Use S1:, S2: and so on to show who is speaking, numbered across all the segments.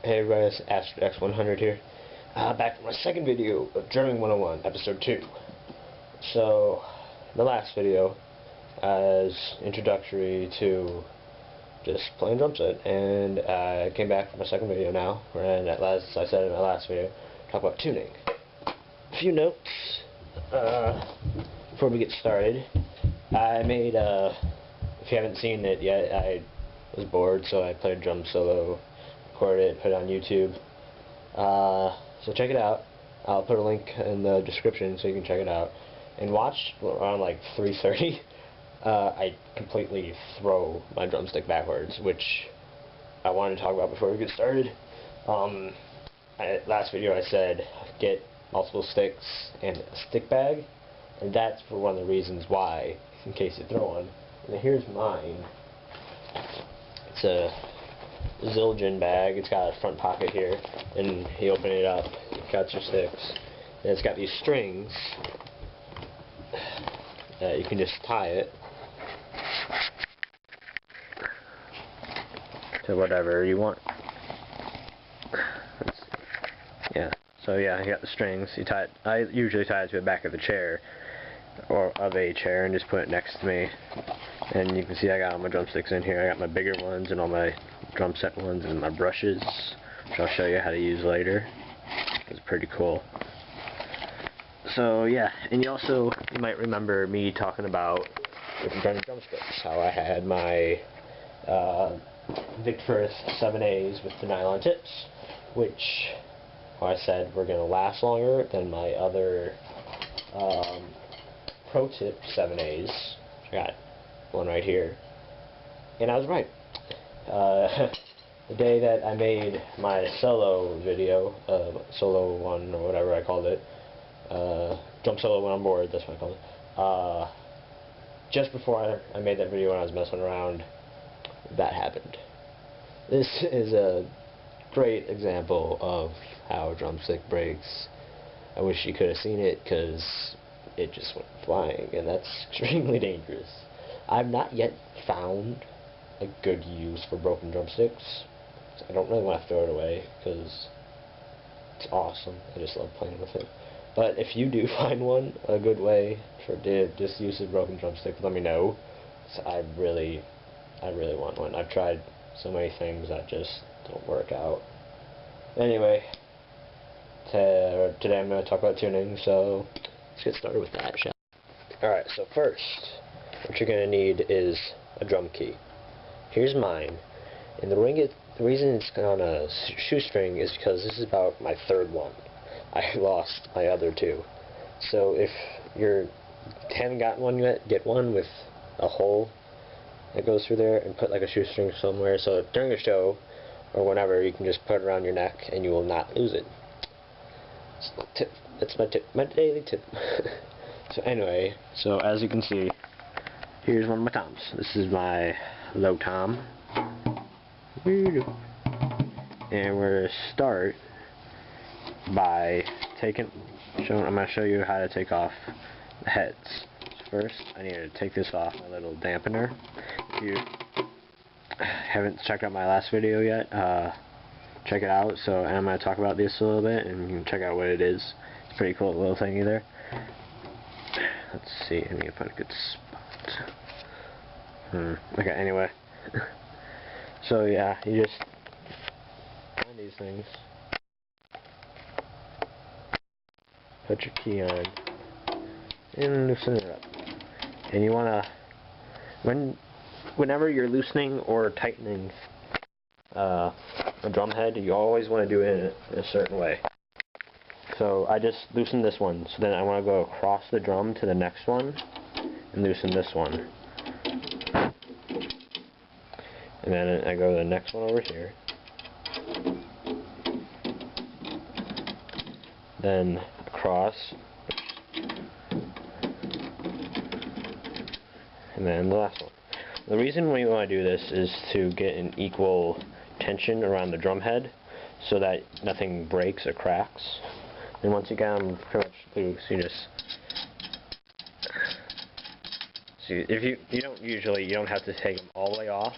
S1: Hey everybody, it's AstroX100 here. Back for my second video of Drumming 101, episode 2. So, the last video, as introductory to just playing drum set, and I came back for my second video now, and as I said in my last video, talk about tuning. A few notes before we get started. I made, if you haven't seen it yet, I was bored, so I played a drum solo, recorded it, put it on YouTube. So check it out. I'll put a link in the description so you can check it out. And watch around like 3:30. I completely throw my drumstick backwards, which I wanted to talk about before we get started. Last video I said get multiple sticks and a stick bag, and that's for one of the reasons why, in case you throw one. And here's mine. It's a Zildjian bag. It's got a front pocket here, and you open it up, it got your sticks, and it's got these strings that you can just tie it to whatever you want. Yeah, so yeah, you got the strings. You tie it. I usually tie it to the back of the chair, or of a chair, and just put it next to me. And you can see I got all my drumsticks in here. I got my bigger ones and all my drum set ones and my brushes, which I'll show you how to use later. It's pretty cool. So yeah, and you might remember me talking about with the drumsticks, how I had my Victoris 7As with the nylon tips, which I said were going to last longer than my other Pro Tip 7As. I got one right here, and I was right. The day that I made my solo video, solo one or whatever I called it, drum solo when on board, that's what I called it, just before I made that video when I was messing around, that happened. This is a great example of how a drumstick breaks. I wish you could have seen it, because it just went flying, and that's extremely dangerous. I've not yet found a good use for broken drumsticks. I don't really want to throw it away, because it's awesome. I just love playing with it. But if you do find one, a good way for just use of broken drumstick, let me know. I really want one. I've tried so many things that just don't work out. Anyway, today I'm going to talk about tuning, so let's get started with that, shall we? Alright, so first, what you're going to need is a drum key. Here's mine, and the reason it's on a shoestring is because this is about my third one. I lost my other two. So if you haven't gotten one yet, get one with a hole that goes through there, and put like a shoestring somewhere, so during a show or whenever you can just put it around your neck and you will not lose it. That's my tip, my daily tip. So anyway, so as you can see, here's one of my toms. This is my low tom. And we're going to start by I'm going to show you how to take off the heads. So first, I need to take this off my little dampener. If you haven't checked out my last video yet, check it out. So I'm going to talk about this a little bit, and you can check out what it is. It's a pretty cool little thingy there. Let's see, I need to find a good spot. Okay, anyway. So yeah, you just find these things, put your key on, and loosen it up. And you wanna, whenever you're loosening or tightening a drum head, you always want to do it in a certain way. So I just loosened this one, so then I want to go across the drum to the next one and loosen this one. And then I go to the next one over here. Then across. And then the last one. The reason we want to do this is to get an equal tension around the drum head so that nothing breaks or cracks. And once you get them pretty much loose, you just see, if you don't have to take them all the way off,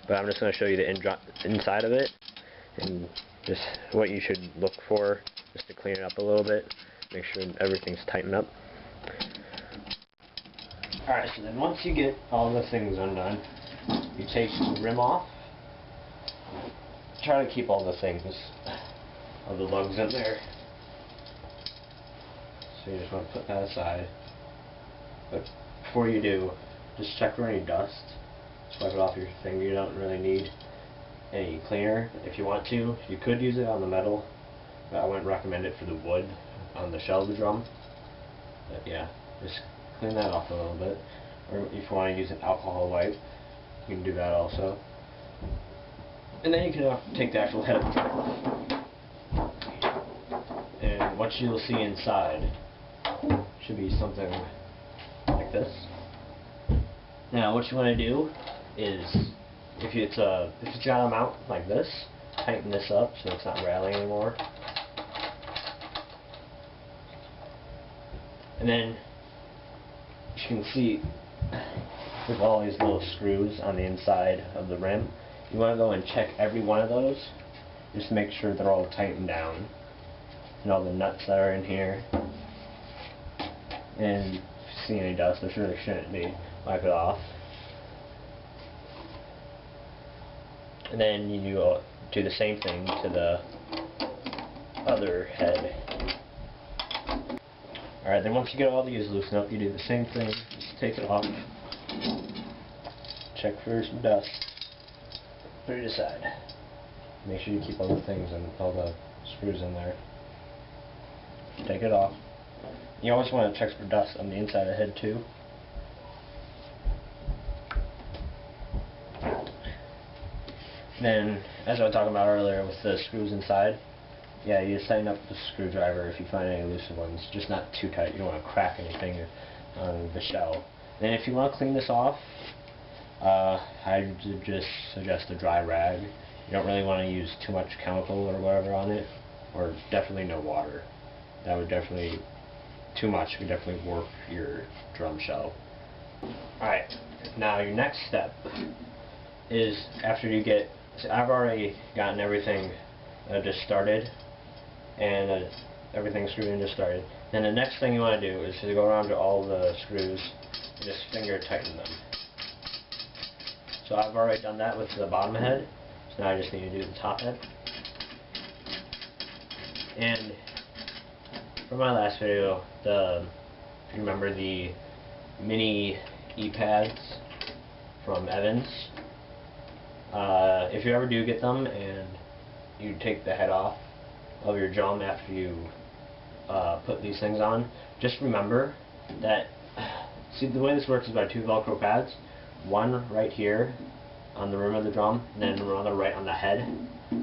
S1: but I'm just going to show you the inside of it, and just what you should look for, just to clean it up a little bit, make sure everything's tightened up. Alright, so then once you get all the things undone, you take the rim off. Try to keep all the things, all the lugs in there. So you just want to put that aside. But before you do, just check for any dust. Just wipe it off your finger. You don't really need any cleaner. If you want to, you could use it on the metal, but I wouldn't recommend it for the wood on the shell of the drum. But yeah, just clean that off a little bit. Or if you want to use an alcohol wipe, you can do that also. And then you can take the actual head of the drum off. And what you'll see inside should be something like this. Now what you want to do is, if it's got a mount like this, tighten this up so it's not rattling anymore. And then you can see with all these little screws on the inside of the rim, you want to go and check every one of those just to make sure they're all tightened down, and all the nuts that are in here. And if you see any dust, there really shouldn't be, wipe it off. And then you do the same thing to the other head. Alright, then once you get all these loosened up, you do the same thing. Just take it off. Check for some dust. Put it aside. Make sure you keep all the things and all the screws in there. Take it off. You always want to check for dust on the inside of the head too. Then, as I was talking about earlier with the screws inside, yeah, you just tighten up the screwdriver if you find any looser ones, just not too tight. You don't want to crack anything on the shell. Then if you want to clean this off, I would just suggest a dry rag. You don't really want to use too much chemical or whatever on it, or definitely no water. That would definitely, too much would definitely warp your drum shell. Alright, now your next step is after you get, so I've already gotten everything just started, and everything screwed in just started. Then the next thing you want to do is to go around to all the screws and just finger tighten them. So I've already done that with the bottom head, so now I just need to do the top head. And from my last video, if you remember the mini E-pads from Evans, if you ever do get them and you take the head off of your drum after you put these things on, just remember that, see, the way this works is by two Velcro pads, one right here on the rim of the drum, and then another right on the head.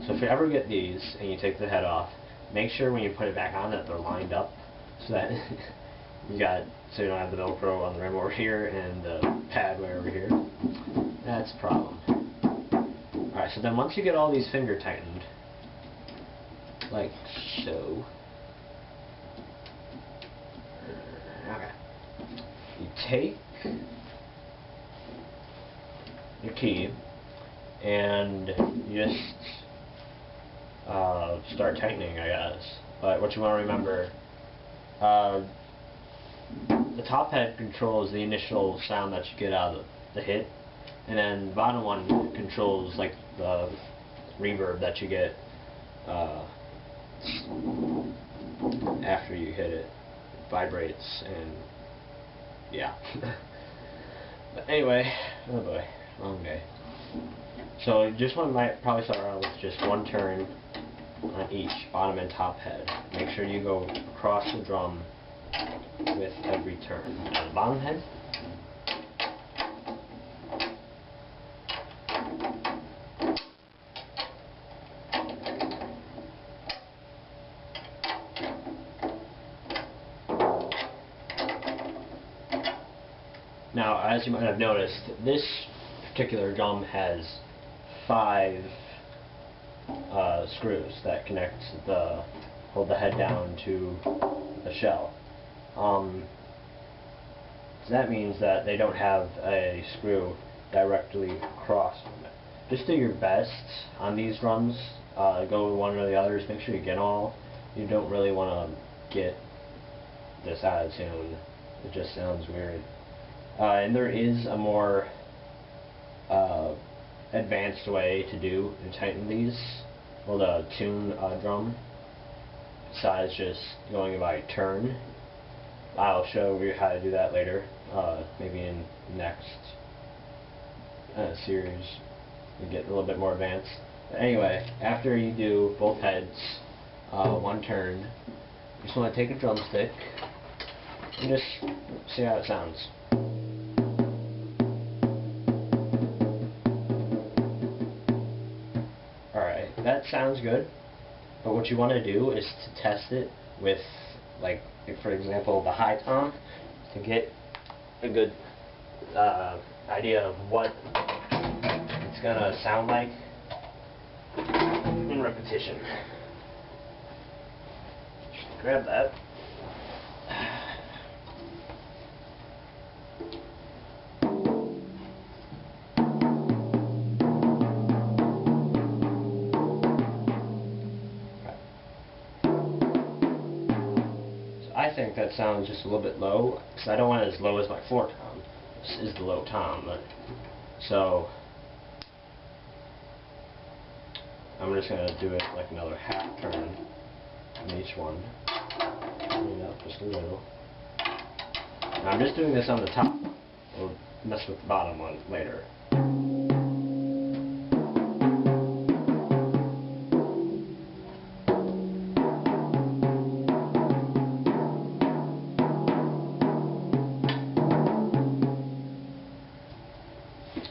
S1: So if you ever get these and you take the head off, make sure when you put it back on that they're lined up, so that you don't have the Velcro on the rim over here and the pad way over here. That's a problem. Alright, so then once you get all these finger tightened, like so, okay, you take your key and you just start tightening, I guess. But what you want to remember, the top head controls the initial sound that you get out of the hit, and then the bottom one controls like the reverb that you get after you hit it. It vibrates, and yeah. But anyway, oh boy, long day. So you just might probably start out with just one turn on each bottom and top head. Make sure you go across the drum with every turn. On the bottom head, now, as you might have noticed, this particular drum has 5 screws that hold the head down to the shell. So that means that they don't have a screw directly across from it. Just do your best on these drums go with one or the other. Just make sure you get all. You don't really want to get this out of tune. It just sounds weird. And there is a more advanced way to do and tighten these, or the tune drum, besides just going by turn. I'll show you how to do that later, maybe in next series we get a little bit more advanced. But anyway, after you do both heads, one turn, you just want to take a drumstick and just see how it sounds. Alright, that sounds good, but what you want to do is to test it with, like, for example, the high tom, to get a good idea of what it's gonna sound like in repetition. Just grab that. I think that sounds just a little bit low, because I don't want it as low as my floor tom. This is the low tom, but so I'm just going to do it like another half turn on each one. Bring it up just a little. Now I'm just doing this on the top. We'll mess with the bottom one later.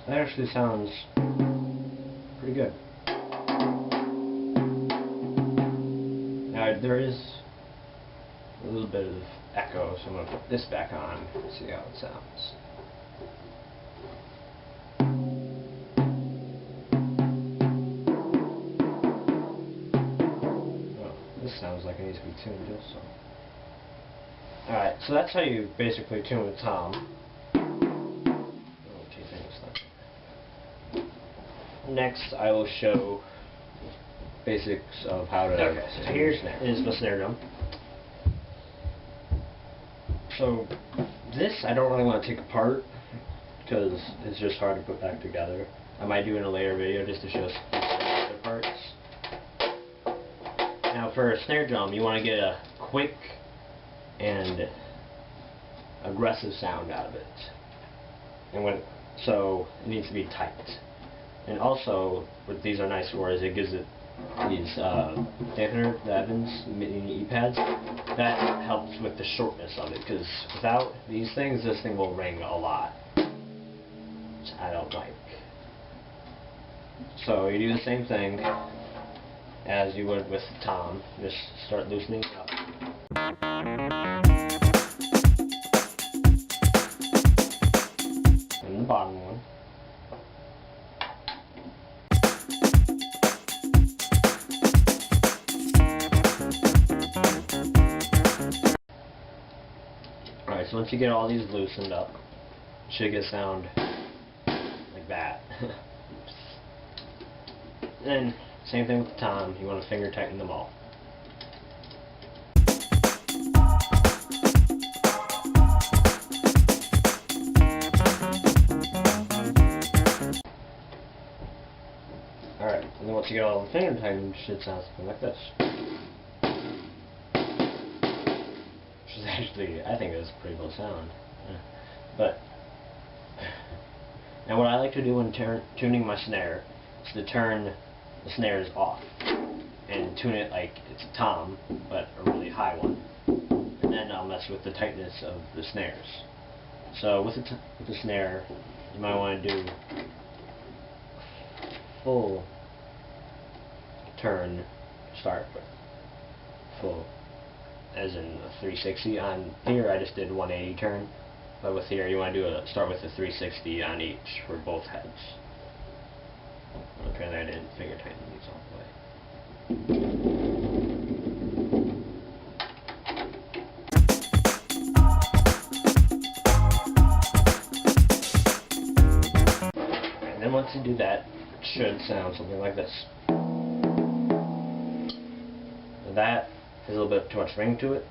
S1: That actually sounds pretty good. Now there is a little bit of echo, so I'm going to put this back on and see how it sounds. Oh, this sounds like it needs to be tuned also. Alright, so that's how you basically tune a tom. Next, I will show basics of how to. Okay, so here is the snare drum. So this I don't really want to take apart because it's just hard to put back together. I might do in a later video just to show some other parts. Now for a snare drum, you want to get a quick and aggressive sound out of it, and so it needs to be tight. And also, what these are nice for is it gives it these dampener, the Evans mini E-pads. That helps with the shortness of it, because without these things, this thing will ring a lot, which I don't like. So you do the same thing as you would with the tom. Just start loosening it up. And the bottom one. Alright, so once you get all these loosened up, you should get a sound like that. Then, same thing with the tom, you want to finger tighten them all. Alright, and then once you get all the finger tightened, it should sound something like this. Which is actually, I think it's a pretty cool sound. But, now what I like to do when tuning my snare is to turn the snares off and tune it like it's a tom, but a really high one. And then I'll mess with the tightness of the snares. So with the snare, you might want to do full turn start, but full as in a 360. On here I just did 180 turn, but with here you want to start with a 360 on each for both heads. I'll try that in, finger tighten these all the way. And then once you do that, it should sound something like this. that has a little bit too much ring to it,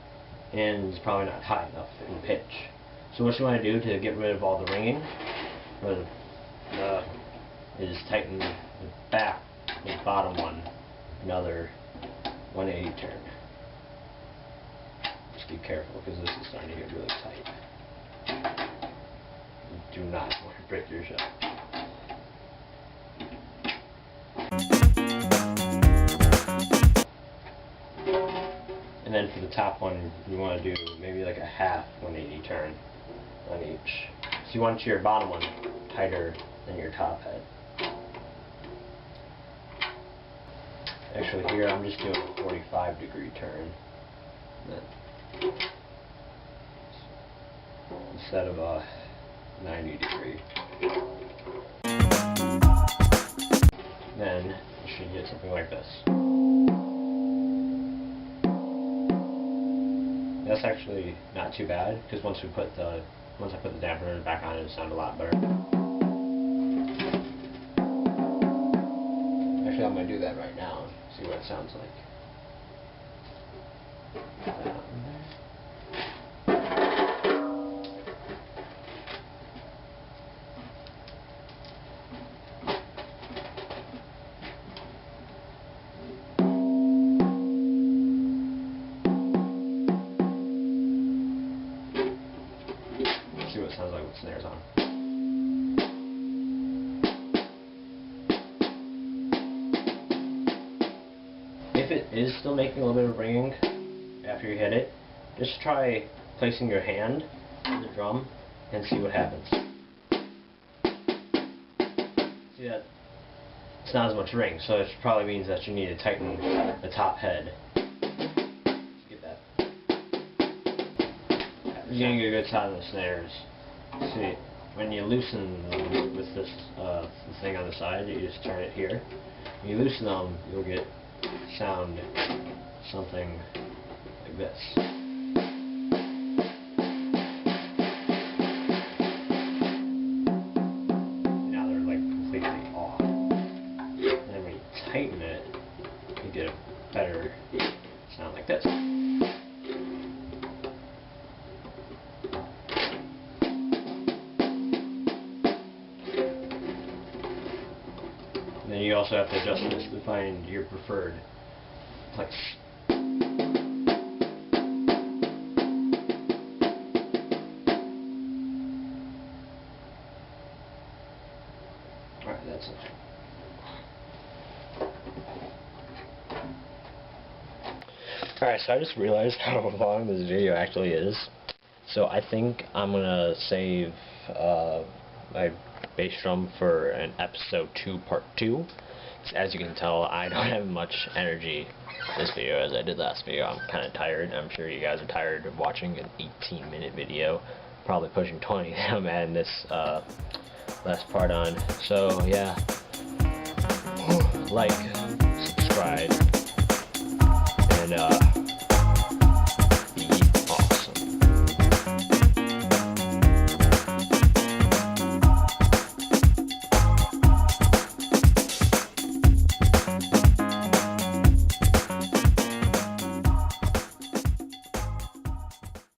S1: and it's probably not high enough in pitch. So what you want to do to get rid of all the ringing, is tighten the back, the bottom one, another 180 turn. Just be careful because this is starting to get really tight. You do not want to break your shell. And then for the top one, you want to do maybe like a half 180 turn on each. So you want your bottom one tighter than your top head. Actually here I'm just doing a 45-degree turn instead of a 90-degree. Then you should get something like this. That's actually not too bad because once I put the dampener back on, it sounded a lot better. Actually, I'm gonna do that right now and see what it sounds like. See what it sounds like with snares on. If it is still making a little bit of ringing after you hit it, just try placing your hand on the drum and see what happens. See that? It's not as much ring, so it probably means that you need to tighten the top head. Get that. You're getting a good sound of the snares. See, when you loosen them with this thing on the side, you just turn it here. When you loosen them, you'll get sound something like this. Now they're like completely off. And then when you tighten it, you get a better sound like this. And then you also have to adjust this to find your preferred place. Alright, that's it. Alright, so I just realized how long this video actually is. So I think I'm gonna save my bass drum for an episode 2 part 2. As you can tell, I don't have much energy this video as I did last video. I'm kind of tired. I'm sure you guys are tired of watching an 18-minute video, probably pushing 20. I'm adding this last part on. So yeah, like, subscribe, and